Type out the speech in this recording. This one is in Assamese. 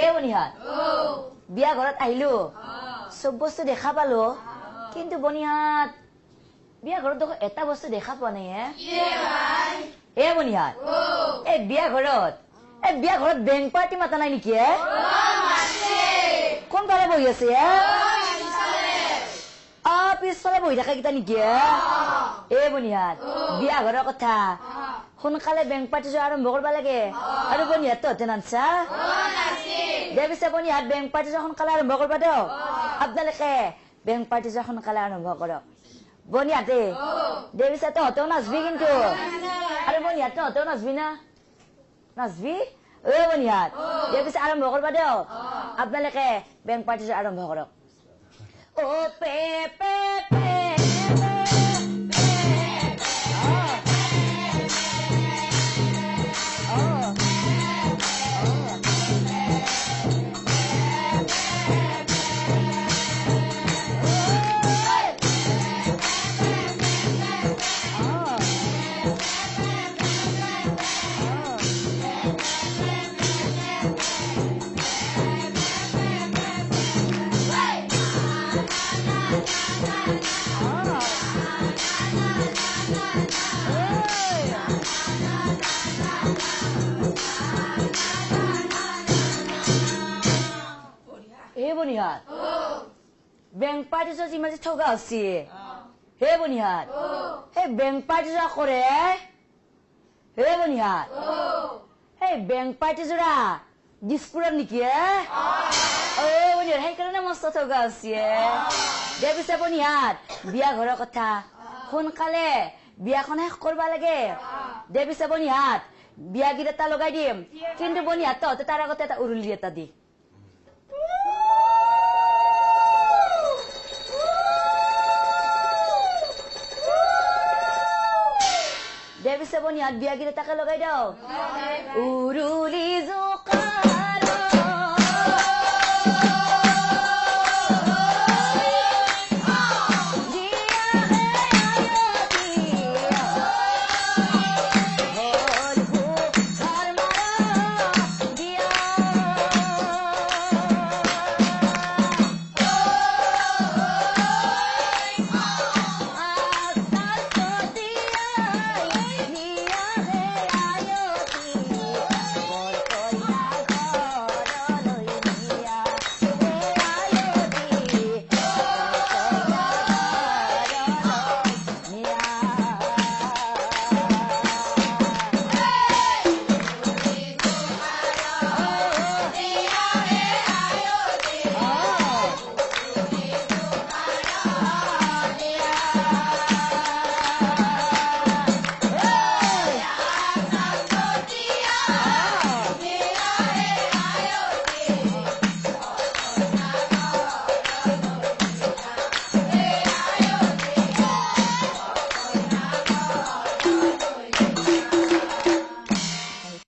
বনিহাত বিয়া ঘৰত আহিলো সব বস্তু দেখা পালো কিন্তু বনিহাত বিয়া ঘৰত দেখো এটা বস্তু দেখা পোৱা নাই বনিহাত বিয়া ঘৰত বেংক পাৰ্টি মাতা নাই নেকি কোন ফালে বহি আছে পিছফালে বহি থাকে কেইটা নেকি বনিহাত বিয়া ঘৰৰ কথা সোনকালে বেংক পাৰ্টি আৰম্ভ কৰিব লাগে আৰু বনিহাত তহঁতে নানছা দে পিছে বনিহাত বেংক পাৰ্টি সোনকালে আৰম্ভ কৰিব দিয়ক আপোনালোকে বেংক পাৰ্টি সোনকালে আৰম্ভ কৰক বনিহাতে দে পিছে তহঁতেও নাচবি কিন্তু আৰু বনিহাত তহঁতেও নাচবি না নাচবি বনিহাত দে পিছে আৰম্ভ কৰিব দিয়ক আপোনালোকে বেংক পাৰ্টি আৰম্ভ কৰক পে পে পে বনিহাত বেংক পাৰ্টি যিমান ঠগা আছে বনিহাত সেই বেংক পাৰ্টি কৰে বনিহাত সেই বেংক পাৰ্টি যোৰা দিছপুৰত নেকি বনিহাত সেইকাৰণে মস্ত ঠগা আছে দে পিছে বনিহাত বিয়া ঘৰৰ কথা সোনকালে বিয়াখন শেষ কৰিব লাগে দে পিছে বনিহাত বিয়া গীত এটা লগাই দিম কিন্তু বনিহাত তহঁতে তাৰ আগতে এটা উৰুলি এটা দি দেৱী বনিহাত বিয়া গীত এটাকে লগাই দিওঁ উৰুলি